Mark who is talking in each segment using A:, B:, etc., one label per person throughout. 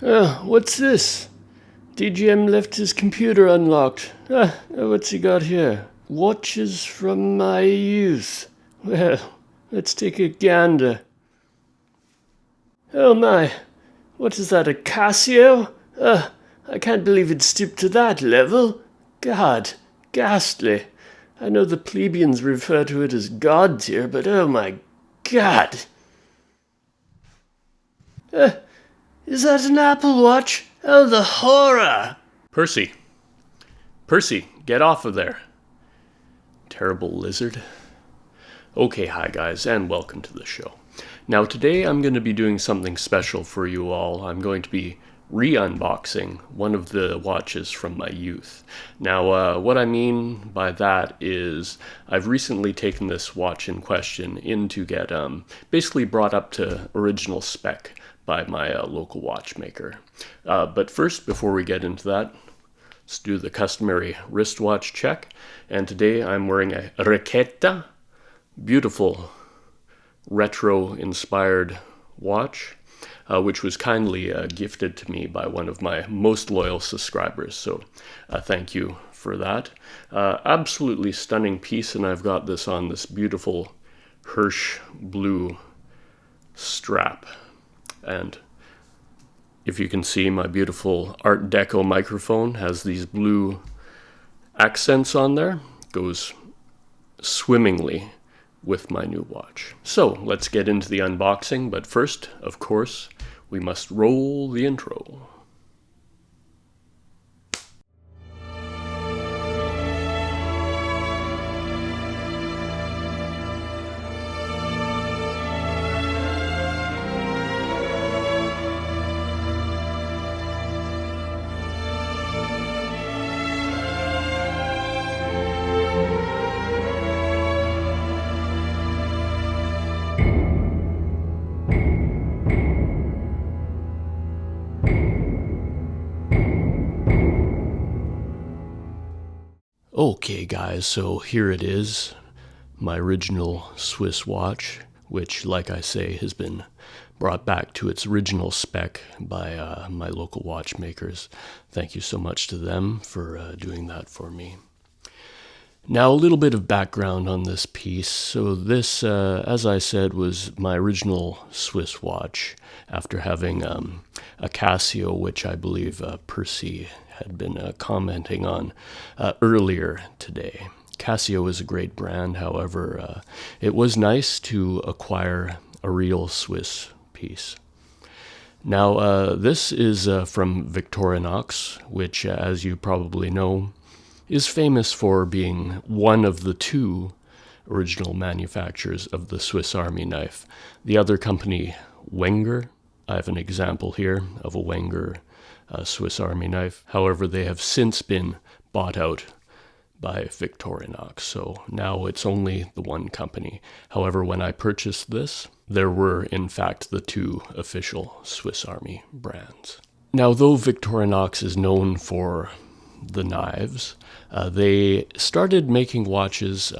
A: What's this? DGM left his computer unlocked. What's he got here? Watches from my youth. Well, let's take a gander. Oh my, what is that, a Casio? I can't believe it stooped to that level. God, ghastly. I know the plebeians refer to it as God tier, but oh my God. Is that an Apple Watch? Oh, the horror!
B: Percy, get off of there. Terrible lizard. Okay, hi guys, and welcome to the show. Now today I'm going to be doing something special for you all. I'm going to be re-unboxing one of the watches from my youth. Now, what I mean by that is I've recently taken this watch in question in to get basically brought up to original spec by my local watchmaker. But first, before we get into that, let's do the customary wristwatch check. And today I'm wearing a Raqueta, beautiful retro-inspired watch, which was kindly gifted to me by one of my most loyal subscribers. So thank you for that. Absolutely stunning piece, and I've got this on this beautiful Hirsch blue strap. And if you can see, my beautiful Art Deco microphone has these blue accents on there. Goes swimmingly with my new watch. So let's get into the unboxing, but first, of course, we must roll the intro. Okay guys, so here it is, my original Swiss watch, which, like I say, has been brought back to its original spec by my local watchmakers. Thank you so much to them for doing that for me. Now, a little bit of background on this piece. So this, as I said, was my original Swiss watch after having a Casio, which I believe Percy had been commenting on earlier today. Casio is a great brand, however, it was nice to acquire a real Swiss piece. Now, this is from Victorinox, which, as you probably know, is famous for being one of the two original manufacturers of the Swiss Army knife. The other company, Wenger, I have an example here of a Wenger Swiss Army knife. However, they have since been bought out by Victorinox, so now it's only the one company. However, when I purchased this, there were in fact the two official Swiss Army brands. Now, though Victorinox is known for the knives, they started making watches,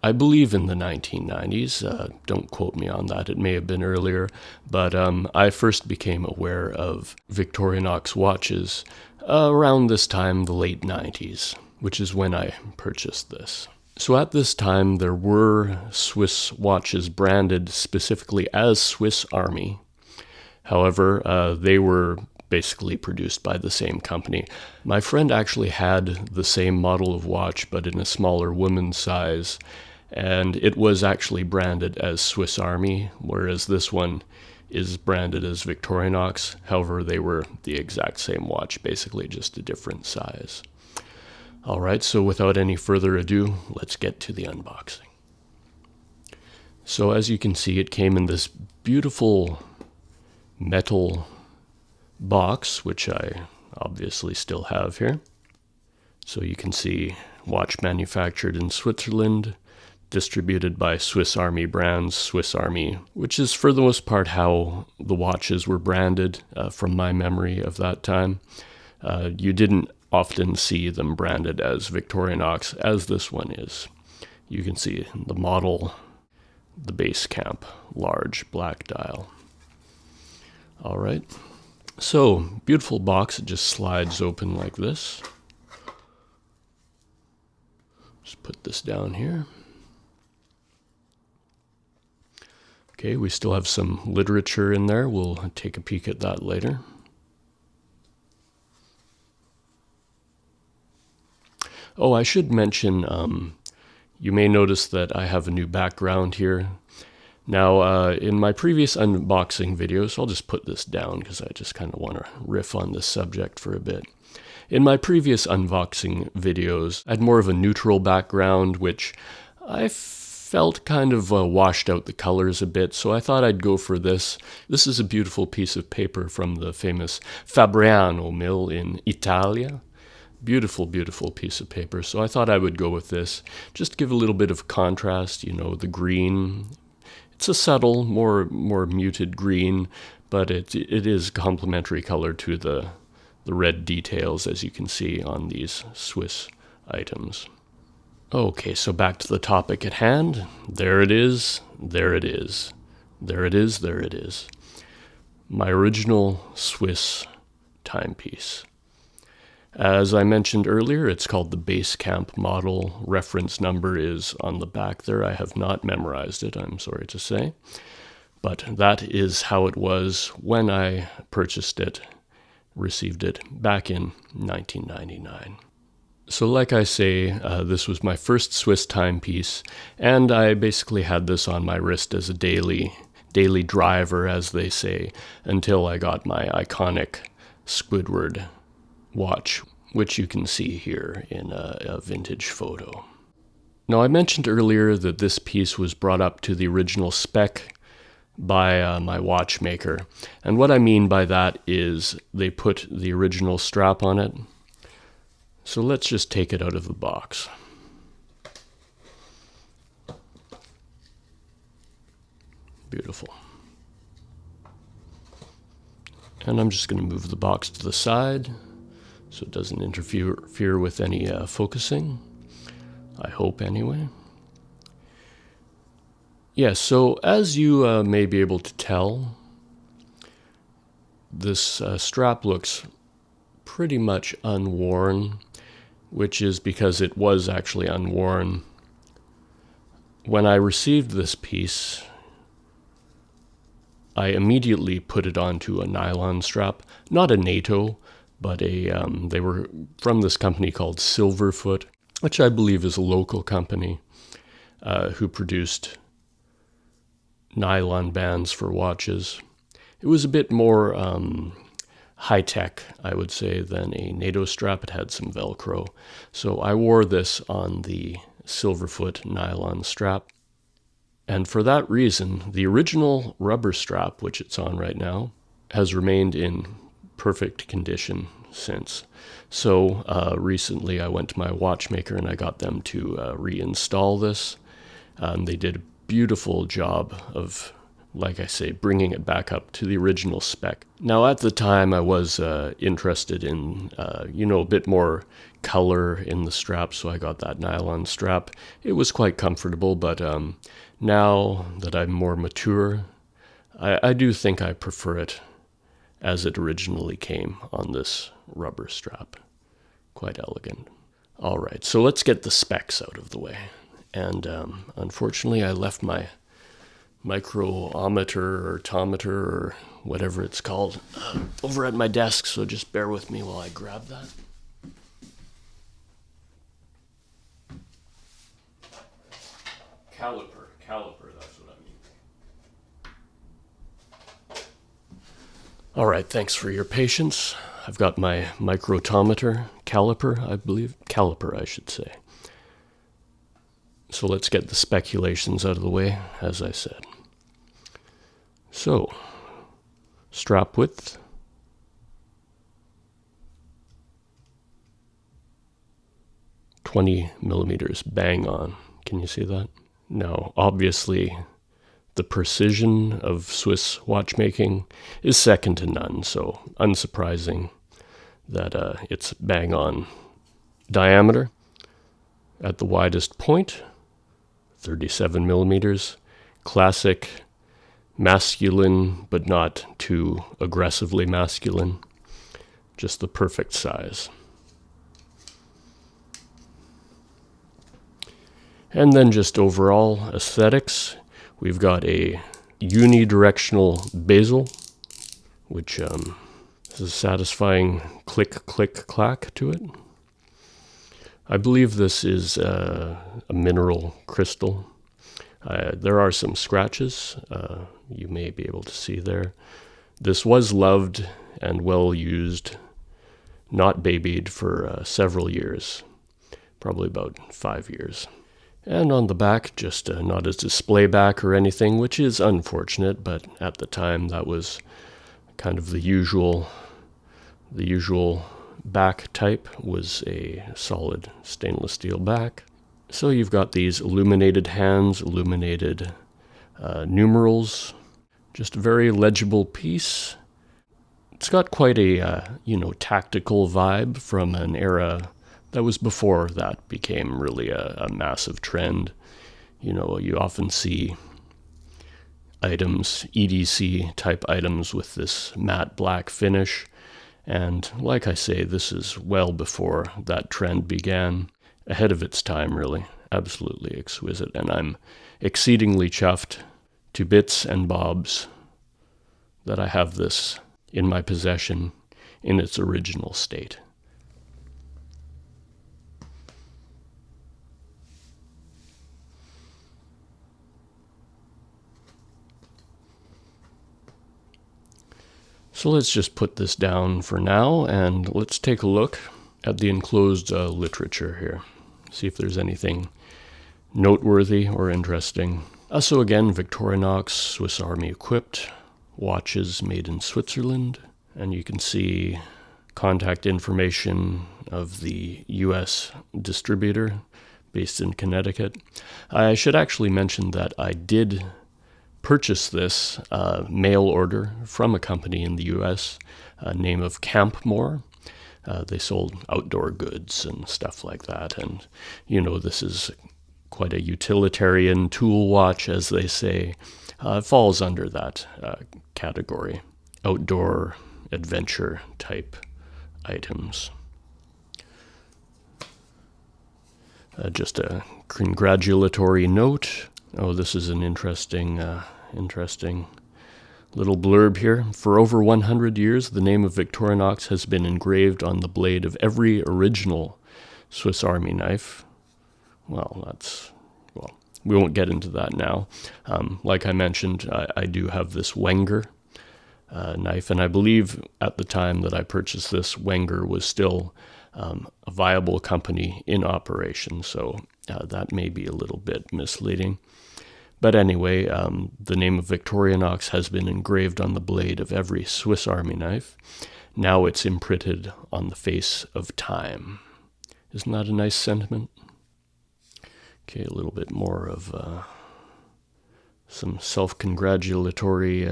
B: I believe in the 1990s. Don't quote me on that, it may have been earlier, but I first became aware of Victorinox watches around this time, the late 90s, which is when I purchased this. So at this time, there were Swiss watches branded specifically as Swiss Army. However, they were basically produced by the same company. My friend actually had the same model of watch, but in a smaller woman's size, and it was actually branded as Swiss Army, whereas this one is branded as Victorinox. However, they were the exact same watch, basically just a different size. All right, so without any further ado, let's get to the unboxing. So as you can see, it came in this beautiful metal box, which I obviously still have here. So you can see watch manufactured in Switzerland, distributed by Swiss Army brands, Swiss Army, which is for the most part how the watches were branded from my memory of that time. You didn't often see them branded as Victorinox, as this one is. You can see the model, the Base Camp, large black dial. All right. So, beautiful box. It just slides open like this. Just put this down here. Okay, we still have some literature in there. We'll take a peek at that later. Oh, I should mention, you may notice that I have a new background here. Now, in my previous unboxing videos, I'll just put this down because I just kind of want to riff on this subject for a bit. In my previous unboxing videos, I had more of a neutral background, which I felt kind of washed out the colors a bit, so I thought I'd go for this. This is a beautiful piece of paper from the famous Fabriano mill in Italia. Beautiful, beautiful piece of paper, so I thought I would go with this. Just give a little bit of contrast, you know, the green. It's a subtle, more muted green, but it is complementary color to the red details, as you can see on these Swiss items. Okay, so back to the topic at hand. There it is, there it is, there it is, there it is. My original Swiss timepiece. As I mentioned earlier, it's called the Base Camp model. Reference number is on the back there. I have not memorized it, I'm sorry to say. But that is how it was when I purchased it, received it back in 1999. So like I say, this was my first Swiss timepiece, and I basically had this on my wrist as a daily driver, as they say, until I got my iconic Squidward watch, which you can see here in a vintage photo. Now, I mentioned earlier that this piece was brought up to the original spec by my watchmaker, and what I mean by that is they put the original strap on it. So let's just take it out of the box. Beautiful. And I'm just going to move the box to the side so it doesn't interfere with any focusing. I hope, anyway. Yes, so as you may be able to tell, this strap looks pretty much unworn, which is because it was actually unworn. When I received this piece, I immediately put it onto a nylon strap, not a NATO, but they were from this company called Silverfoot, which I believe is a local company who produced nylon bands for watches. It was a bit more high-tech, I would say, than a NATO strap. It had some Velcro. So I wore this on the Silverfoot nylon strap. And for that reason, the original rubber strap, which it's on right now, has remained in perfect condition since. So recently I went to my watchmaker and I got them to reinstall this. They did a beautiful job of, like I say, bringing it back up to the original spec. Now, at the time, I was interested in, a bit more color in the strap, so I got that nylon strap. It was quite comfortable, but now that I'm more mature, I do think I prefer it as it originally came on this rubber strap. Quite elegant. All right, so let's get the specs out of the way. And unfortunately, I left my micrometer or tometer or whatever it's called over at my desk, so just bear with me while I grab that. Caliper, that's what I mean. All right, thanks for your patience. I've got my microtometer, caliper, I should say. So let's get the speculations out of the way, as I said. So, strap width, 20 millimeters, bang on. Can you see that? Now, obviously, the precision of Swiss watchmaking is second to none, so unsurprising that it's bang on. Diameter, at the widest point, 37 millimeters, classic masculine, but not too aggressively masculine. Just the perfect size. And then just overall aesthetics, we've got a unidirectional bezel, which has a satisfying click, click, clack to it. I believe this is a mineral crystal. There are some scratches you may be able to see there. This was loved and well used, not babied for several years, probably about 5 years. And on the back, just not a display back or anything, which is unfortunate, but at the time that was kind of the usual back type was a solid stainless steel back. So you've got these illuminated hands, illuminated numerals, just a very legible piece. It's got quite a tactical vibe from an era that was before that became really a massive trend. You often see items, EDC type items with this matte black finish. And like I say, this is well before that trend began, ahead of its time really, absolutely exquisite. And I'm exceedingly chuffed to bits and bobs that I have this in my possession in its original state. So let's just put this down for now, and let's take a look at the enclosed literature here. See if there's anything noteworthy or interesting. So again, Victorinox, Swiss Army equipped, watches made in Switzerland, and you can see contact information of the US distributor based in Connecticut. I should actually mention that I did purchase this mail order from a company in the US, name of Campmore. They sold outdoor goods and stuff like that. And, this is quite a utilitarian tool watch, as they say. It falls under that category. Outdoor adventure type items. Just a congratulatory note. Oh, this is an interesting little blurb here. For over 100 years, the name of Victorinox has been engraved on the blade of every original Swiss Army knife. Well, we won't get into that now. Like I mentioned, I do have this Wenger knife, and I believe at the time that I purchased this, Wenger was still a viable company in operation, so that may be a little bit misleading. But anyway, the name of Victorinox has been engraved on the blade of every Swiss Army knife. Now it's imprinted on the face of time. Isn't that a nice sentiment? Okay, a little bit more of some self-congratulatory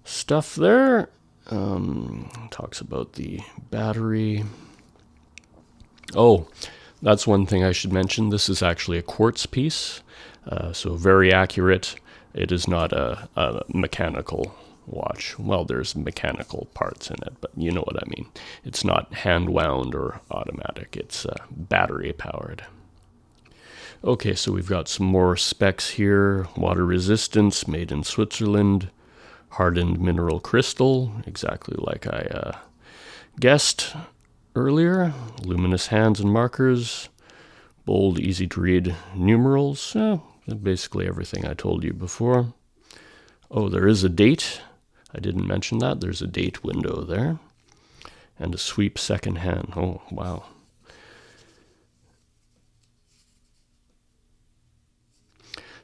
B: stuff there. Talks about the battery. Oh, that's one thing I should mention. This is actually a quartz piece. So very accurate. It is not a mechanical watch. Well, there's mechanical parts in it, but you know what I mean. It's not hand-wound or automatic. It's battery-powered. Okay, so we've got some more specs here. Water resistance, made in Switzerland. Hardened mineral crystal, exactly like I guessed earlier. Luminous hands and markers. Bold, easy-to-read numerals. Basically everything I told you before. Oh, there is a date. I didn't mention that. There's a date window there. And a sweep second hand. Oh, wow.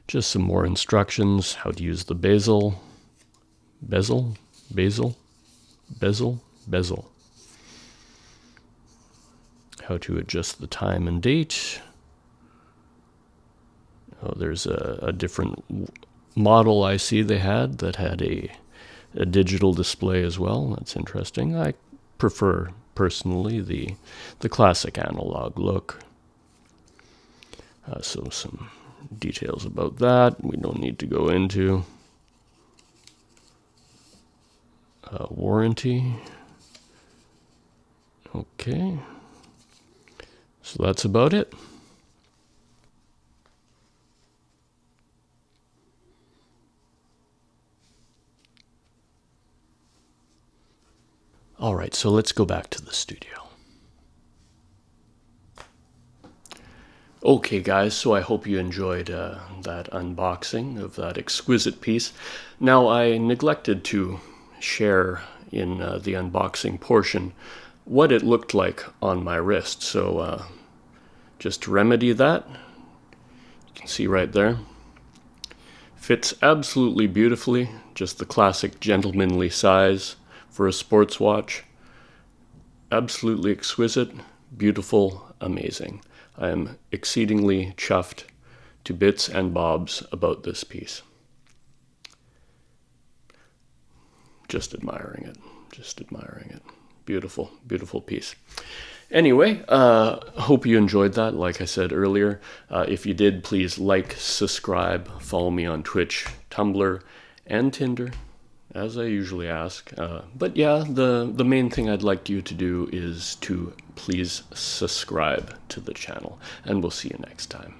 B: Just some more instructions. How to use the bezel. Bezel. How to adjust the time and date. Oh, there's a different model I see they had that had a digital display as well. That's interesting. I prefer, personally, the classic analog look. So some details about that we don't need to go into. warranty. Okay. So that's about it. All right, so let's go back to the studio. Okay, guys, so I hope you enjoyed that unboxing of that exquisite piece. Now, I neglected to share in the unboxing portion what it looked like on my wrist. So just to remedy that, you can see right there. Fits absolutely beautifully, just the classic gentlemanly size for a sports watch. Absolutely exquisite, beautiful, amazing. I am exceedingly chuffed to bits and bobs about this piece. Just admiring it. Just admiring it. Beautiful, beautiful piece. Anyway, hope you enjoyed that, like I said earlier. If you did, please like, subscribe, follow me on Twitch, Tumblr, and Tinder, as I usually ask. But yeah, the main thing I'd like you to do is to please subscribe to the channel, and we'll see you next time.